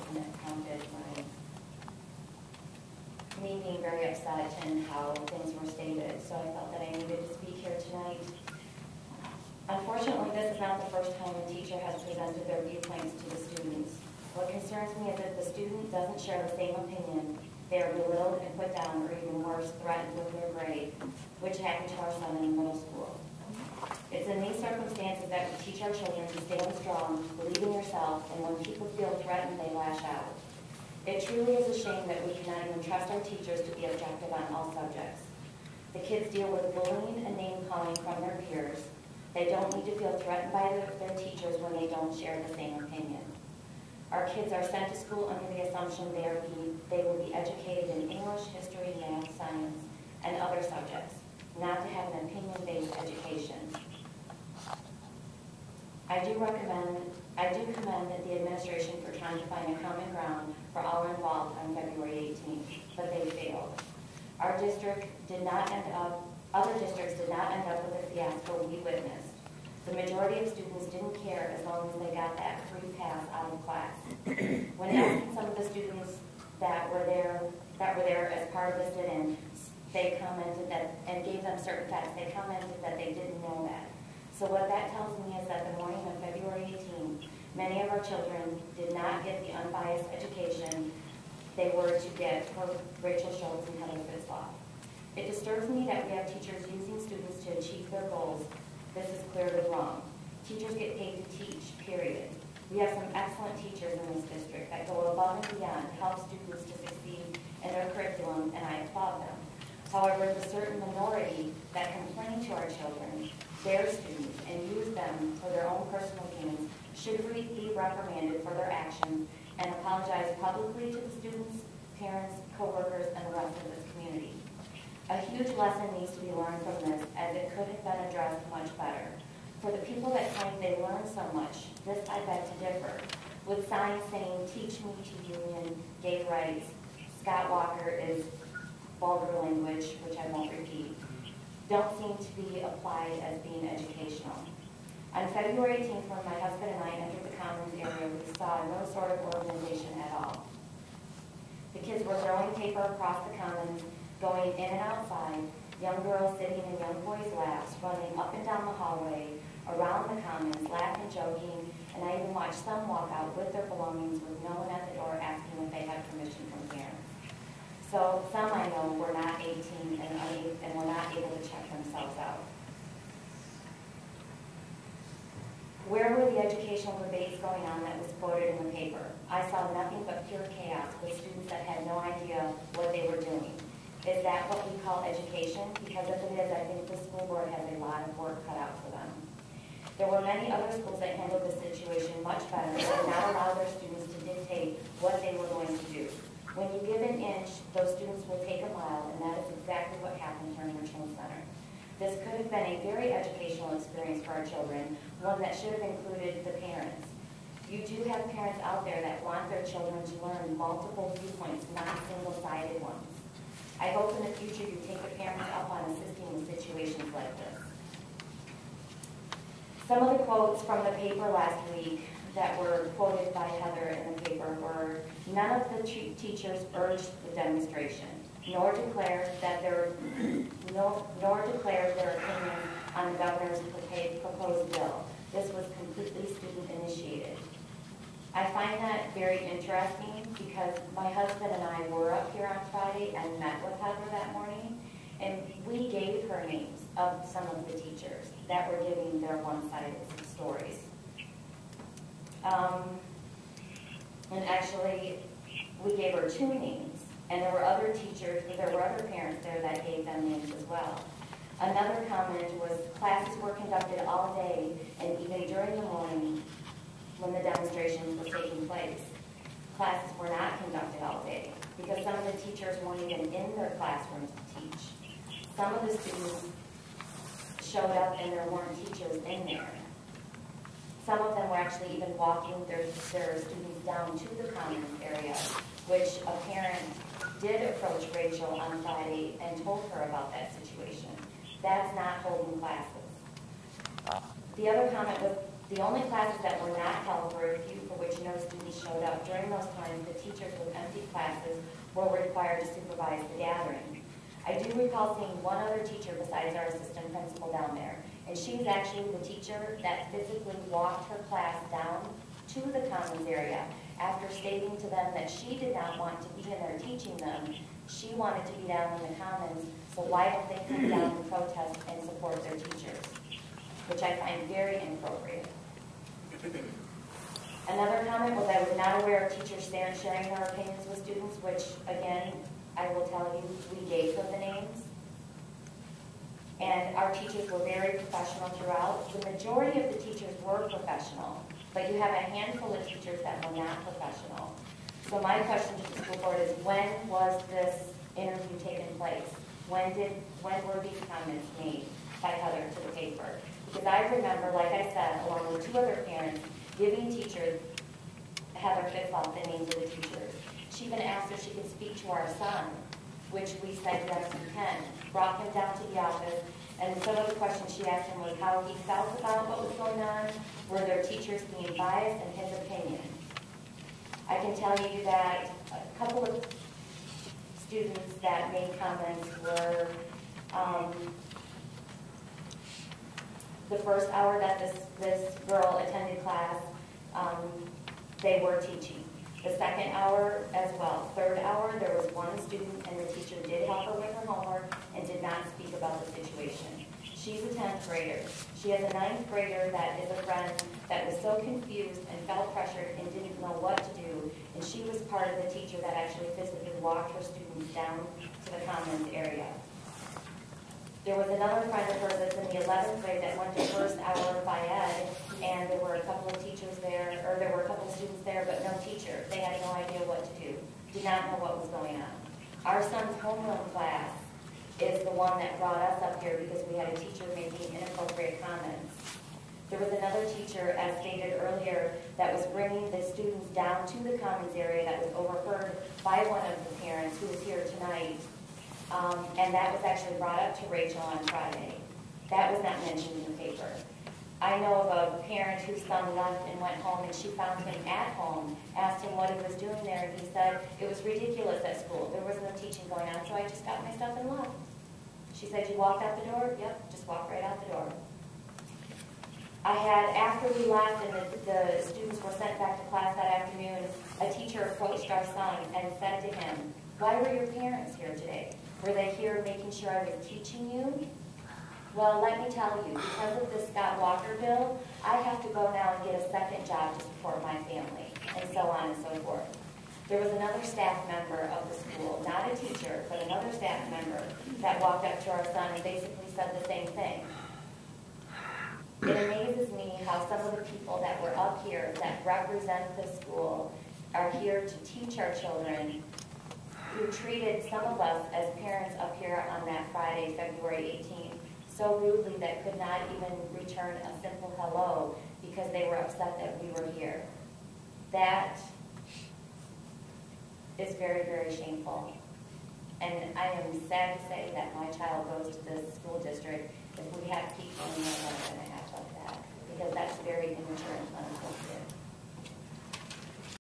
and it prompted me being very upset and how things were stated. So I felt that I needed to speak here tonight. Unfortunately, this is not the first time a teacher has presented their viewpoints to the students. What concerns me is that the student doesn't share the same opinion. They are belittled and put down, or even worse, threatened with their grade, which happened to our son in middle school. It's in these circumstances that we teach our children to stand strong, believe in yourself, and when people feel threatened, they lash out. It truly is a shame that we cannot even trust our teachers to be objective on all subjects. The kids deal with bullying and name-calling from their peers. They don't need to feel threatened by their teachers when they don't share the same opinion. Our kids are sent to school under the assumption they will be educated in English, history, math, science, and other subjects, not to have an opinion-based education. I do commend the administration for trying to find a common ground for all involved on February 18th, but they failed. Other districts did not end up with the fiasco we witnessed. The majority of students didn't care as long as they got that free pass out of class. When asking some of the students that were there as part of the sit-in, they commented that, and gave them certain facts, they commented that they didn't know that. So what that tells me is that the morning of February 18th, many of our children did not get the unbiased education they were to get for Rachel Schultz and Heather Fitzloff. It disturbs me that we have teachers using students to achieve their goals. This is clearly wrong. Teachers get paid to teach, period. We have some excellent teachers in this district that go above and beyond to help students to succeed in their curriculum, and I applaud them. However, the certain minority that complain to our children, their students, and use them for their own personal gains should be reprimanded for their actions and apologize publicly to the students, parents, co-workers, and the rest of this community. A huge lesson needs to be learned from this, as it could have been addressed much better. For the people that claim they learned so much, this I beg to differ. With signs saying, "Teach me to union, gay rights," Scott Walker is vulgar language, which I won't repeat, don't seem to be applied as being educational. On February 18th, when my husband and I entered the Commons area, we saw no sort of organization at all. The kids were throwing paper across the Commons, going in and outside, young girls sitting in young boys' laps, running up and down the hallway, around the Commons, laughing, joking, and I even watched some walk out with their belongings with no one at the door asking if they had permission from parents. So some I know were not 18 and were not able to check themselves out. Where were the educational debates going on that was quoted in the paper? I saw nothing but pure chaos with students that had no idea what they were doing. Is that what we call education? Because if it is, I think the school board has a lot of work cut out for them. There were many other schools that handled the situation much better and did not allow their students to dictate what they were going to do. When you give an inch, those students will take a mile, and that is exactly what happened here in Richmond Center. This could have been a very educational experience for our children, one that should have included the parents. You do have parents out there that want their children to learn multiple viewpoints, not single-sided ones. I hope in the future you take the parents up on assisting in situations like this. Some of the quotes from the paper last week that were quoted by Heather in the paper were, none of the teachers urged the demonstration, nor declared their opinion on the governor's proposed bill. This was completely student-initiated. I find that very interesting because my husband and I were up here on Friday and met with Heather that morning, and we gave her names of some of the teachers that were giving their one-sided stories. And actually, we gave her 2 names, and there were other teachers, there were other parents there that gave them names as well. Another comment was classes were conducted all day and even during the morning when the demonstrations were taking place. Classes were not conducted all day because some of the teachers weren't even in their classrooms to teach. Some of the students showed up and there weren't teachers in there. Some of them were actually even walking their students down to the commons area, which a parent did approach Rachel on Friday and told her about that situation. That's not holding classes. The other comment was the only classes that were not held were a few for which no students showed showed up. During those times, the teachers with empty classes were required to supervise the gathering. I do recall seeing one other teacher besides our assistant principal down there, and she's actually the teacher that physically walked her class down to the commons area after stating to them that she did not want to be in there teaching them. She wanted to be down in the commons, so why don't they come down and protest and support their teachers? Which I find very inappropriate. Another comment was I was not aware of teachers sharing their opinions with students, which, again, I will tell you, we gave them the names. And our teachers were very professional throughout. The majority of the teachers were professional, but you have a handful of teachers that were not professional. So my question to the school board is, when was this interview taking place? When were these comments made by Heather to the paper? Because I remember, like I said, along with two other parents, giving teachers, Heather fits off the names of the teachers. She even asked if she could speak to our son, which we said yes we can. Brought him down to the office, and some of the questions she asked him was how he felt about what was going on, were their teachers being biased, and his opinion. I can tell you that a couple of students that made comments were the first hour that this girl attended class, they were teaching. The second hour as well. Third hour, there was one student and the teacher did help her with her homework and did not speak about the situation. She's a 10th grader. She has a 9th grader that is a friend that was so confused and felt pressured and didn't know what to do. And she was part of the teacher that actually physically walked her students down to the commons area. There was another friend of hers that's in the 11th grade that went to first hour of ed, and there were a couple of teachers there, or there were a couple of students there, but no teacher. They had no idea what to do, did not know what was going on. Our son's homeroom class is the one that brought us up here because we had a teacher making inappropriate comments. There was another teacher, as stated earlier, that was bringing the students down to the commons area that was overheard by one of the parents who is here tonight. And that was actually brought up to Rachel on Friday. That was not mentioned in the paper. I know of a parent whose son left and went home, and she found him at home, asked him what he was doing there, and he said it was ridiculous at school. There was no teaching going on, so I just got my stuff and left. She said, you walked out the door? Yep, just walked right out the door. I had, after we left and the students were sent back to class that afternoon, a teacher approached our son and said to him, why were your parents here today? Were they here making sure I was teaching you? Well, let me tell you, because of this Scott Walker bill, I have to go now and get a second job to support my family, and so on and so forth. There was another staff member of the school, not a teacher, but another staff member that walked up to our son and basically said the same thing. It amazes me how some of the people that were up here that represent the school are here to teach our children, who treated some of us as parents up here on that Friday, February 18th, so rudely that could not even return a simple hello because they were upset that we were here. That is very, very shameful. And I am sad to say that my child goes to this school district if we have people in there that are going to act like that, because that's very immature and inappropriate.